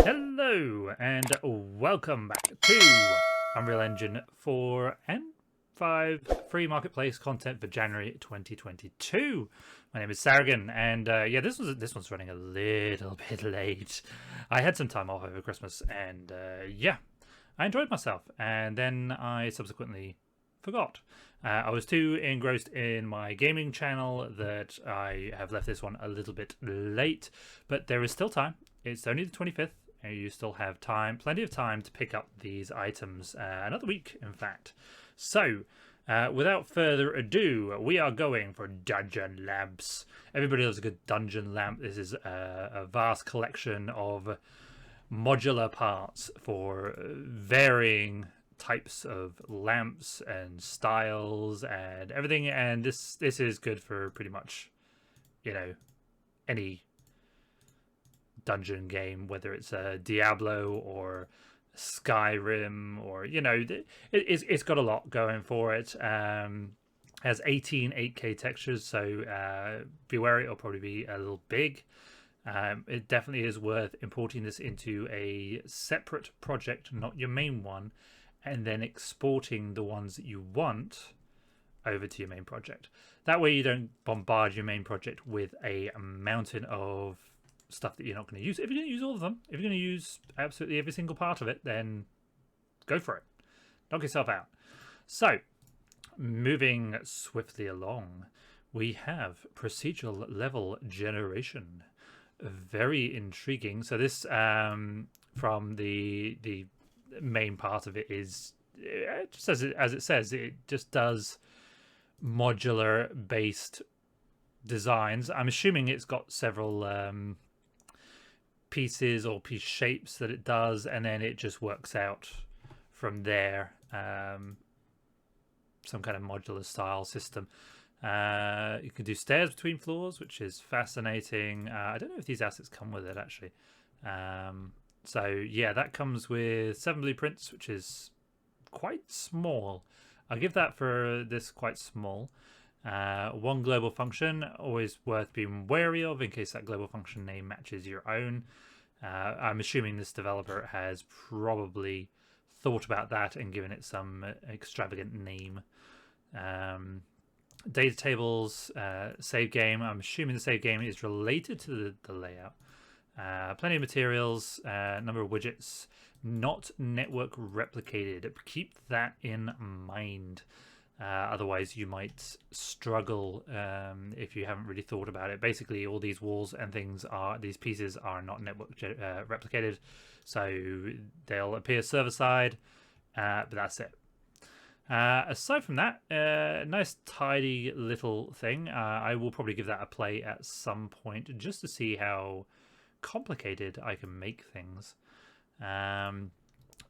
Hello and welcome back to Unreal Engine 4 and 5 free marketplace content for January 2022. My name is Saragan, and yeah, this one's running a little bit late. I had some time off over Christmas, and yeah, I enjoyed myself, and then I subsequently forgot. I was too engrossed in my gaming channel that I have left this one a little bit late, but there is still time. It's only the 25th, and you still have time, plenty of time to pick up these items, another week, in fact. So, without further ado, we are going for Dungeon Lamps. Everybody loves a good dungeon lamp. This is a vast collection of modular parts for varying types of lamps and styles and everything, and this is good for pretty much, you know, any dungeon game, whether it's a Diablo or Skyrim, or it's got a lot going for it. Has 18 8K textures, so be wary, it'll probably be a little big. It definitely is worth importing this into a separate project, not your main one, and then exporting the ones that you want over to your main project. That way you don't bombard your main project with a mountain of stuff that you're not going to use. If you're going to use all of them, if you're going to use absolutely every single part of it, then go for it. Knock yourself out. So, moving swiftly along, we have procedural level generation. Very intriguing. So this, from the main part of it, is just as it says, it just does modular based designs. I'm assuming it's got several pieces or piece shapes that it does, and then it just works out from there, some kind of modular style system. You can do stairs between floors, which is fascinating. I don't know if these assets come with it, actually. So yeah, that comes with 7 blueprints, which is quite small. I'll give that for this quite small. 1 global function, always worth being wary of in case that global function name matches your own. I'm assuming this developer has probably thought about that and given it some extravagant name. Data tables, save game. I'm assuming the save game is related to the layout. Plenty of materials, number of widgets, not network replicated. Keep that in mind. Otherwise you might struggle if you haven't really thought about it. Basically all these walls and these pieces are not network replicated, so they'll appear server side, but that's it. Aside from that, nice tidy little thing. I will probably give that a play at some point just to see how complicated I can make things.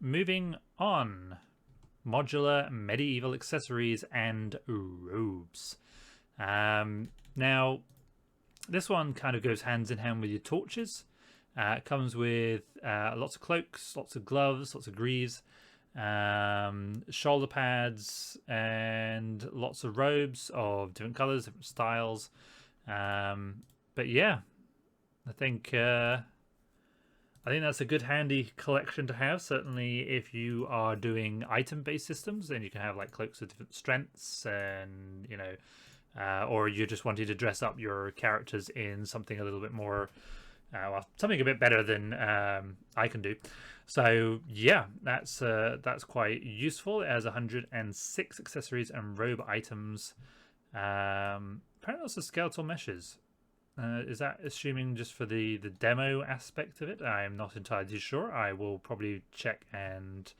Moving on. Modular medieval accessories and robes. Now, this one kind of goes hands in hand with your torches. It comes with lots of cloaks, lots of gloves, lots of greaves, shoulder pads, and lots of robes of different colors, different styles. But yeah, I think that's a good handy collection to have. Certainly if you are doing item-based systems, then you can have like cloaks with different strengths, and or you're just wanting to dress up your characters in something a little bit more, something a bit better than I can do. So yeah, that's quite useful. It has 106 accessories and robe items. Apparently lots of skeletal meshes. Is that assuming just for the demo aspect of it? I'm not entirely sure. I will probably check and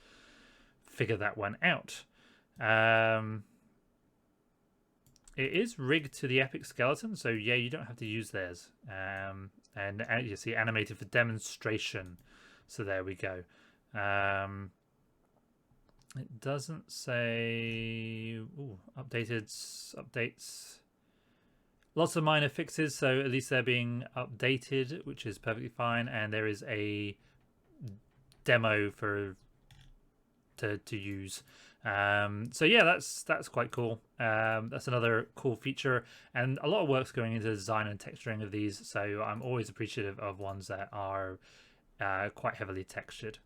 figure that one out. It is rigged to the epic skeleton, so yeah, you don't have to use theirs. And you see animated for demonstration. So there we go. It doesn't say updates. Lots of minor fixes, so at least they're being updated, which is perfectly fine. And there is a demo to use. So yeah, that's quite cool. That's another cool feature, and a lot of work's going into the design and texturing of these. So I'm always appreciative of ones that are quite heavily textured.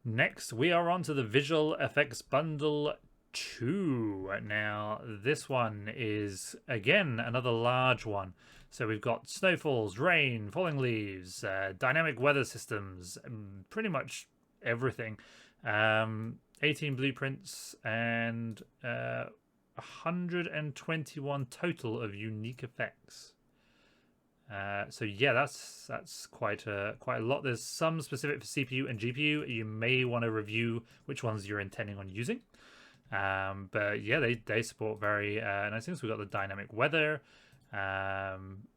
Next, we are on to the Visual FX Bundle 2. Now, this one is, again, another large one. So we've got snowfalls, rain, falling leaves, dynamic weather systems, pretty much everything. 18 blueprints and 121 total of unique effects. So yeah, that's quite a lot. There's some specific for CPU and GPU. You may want to review which ones you're intending on using. But yeah, they support very nice things. We've got the dynamic weather,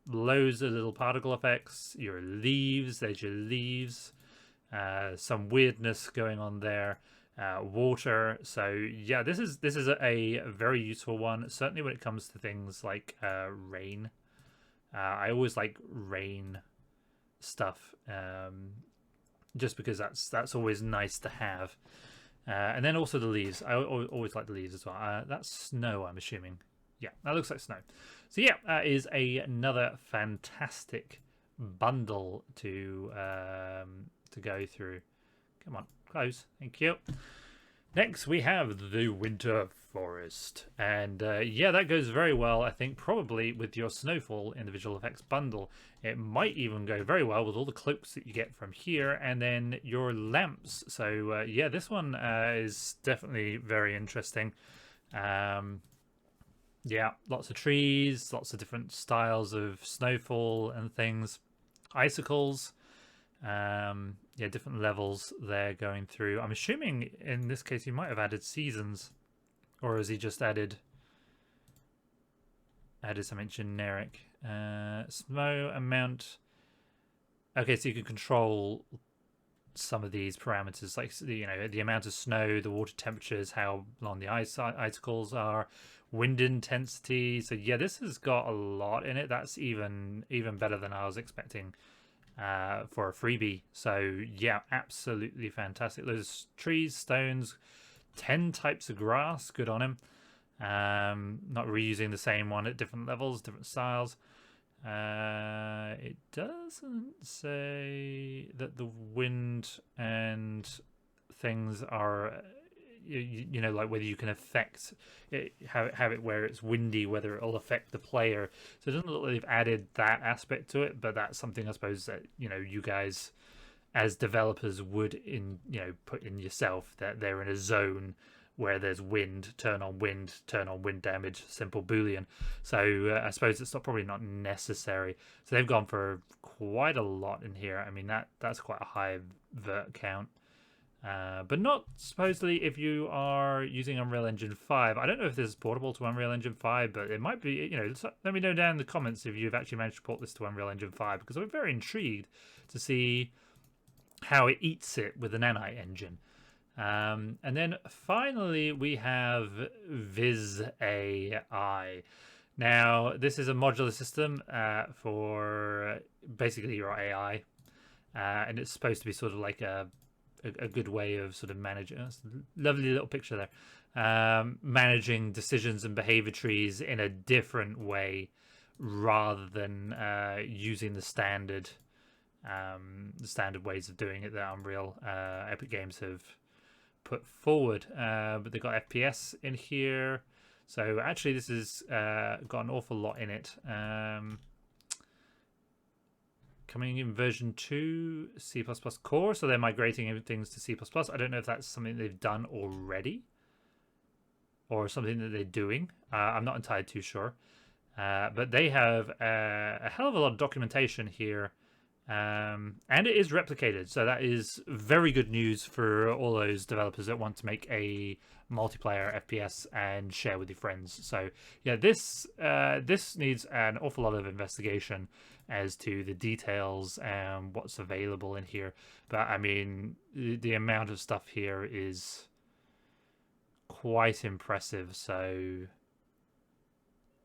loads of little particle effects, your leaves, there's your leaves, some weirdness going on there, water. So yeah, this is a very useful one, certainly when it comes to things like rain. I always like rain stuff, just because that's always nice to have. And then also the leaves. I always like the leaves as well. That's snow, I'm assuming. Yeah, that looks like snow. So yeah, that is another fantastic bundle to go through. Come on, close. Thank you. Next, we have the Winter Forest. And yeah, that goes very well, I think, probably with your Snowfall in the Visual Effects Bundle. It might even go very well with all the cloaks that you get from here, and then your lamps. So yeah, this one is definitely very interesting. Yeah, lots of trees, lots of different styles of snowfall and things. Icicles. Yeah, different levels there going through. I'm assuming in this case he might have added seasons, or has he just added something generic? Snow amount. Okay, so you can control some of these parameters, like, you know, the amount of snow, the water temperatures, how long the icicles are, wind intensity. So yeah, this has got a lot in it. That's even better than I was expecting for a freebie. So yeah, absolutely fantastic. Those trees, stones, 10 types of grass, good on him. Not reusing the same one at different levels, different styles. It doesn't say that the wind and things are, you know, like whether you can affect it, have it where it's windy, whether it'll affect the player. So it doesn't look like they've added that aspect to it, but that's something I suppose that, you know, you guys as developers would put in yourself, that they're in a zone where there's wind, turn on wind damage, simple boolean. So I suppose it's probably not necessary. So they've gone for quite a lot in here. I mean, that's quite a high vert count. But not supposedly if you are using Unreal Engine 5. I don't know if this is portable to Unreal Engine 5, but it might be. You know, let me know down in the comments if you've actually managed to port this to Unreal Engine 5, because I'm very intrigued to see how it eats it with an Nanite engine. And then finally we have Viz AI. Now this is a modular system for basically your AI, and it's supposed to be sort of like a good way of sort of managing. Lovely little picture there. Managing decisions and behavior trees in a different way rather than using the standard ways of doing it that Unreal Epic Games have put forward. But they've got FPS in here, so actually this has got an awful lot in it. Coming in version 2 C++ core, so they're migrating things to C++. I don't know if that's something they've done already or something that they're doing. I'm not entirely too sure, but they have a hell of a lot of documentation here. And it is replicated, so that is very good news for all those developers that want to make a multiplayer FPS and share with your friends. So yeah, this needs an awful lot of investigation as to the details and what's available in here. But I mean, the amount of stuff here is quite impressive. So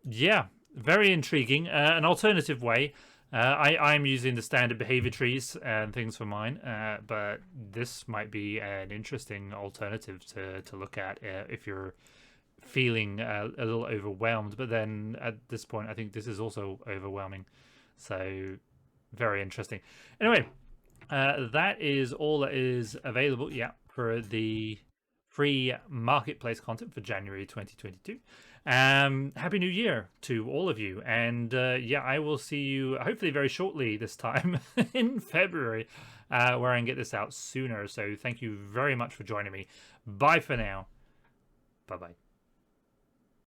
yeah, very intriguing. An alternative way. I'm using the standard behavior trees and things for mine, but this might be an interesting alternative to look at if you're feeling a little overwhelmed. But then at this point, I think this is also overwhelming. So very interesting. Anyway, That is all that is available, yeah, for the free marketplace content for January 2022. Happy New Year to all of you, and yeah, I will see you hopefully very shortly this time in February, where I can get this out sooner. So thank you very much for joining me. Bye for now. Bye bye.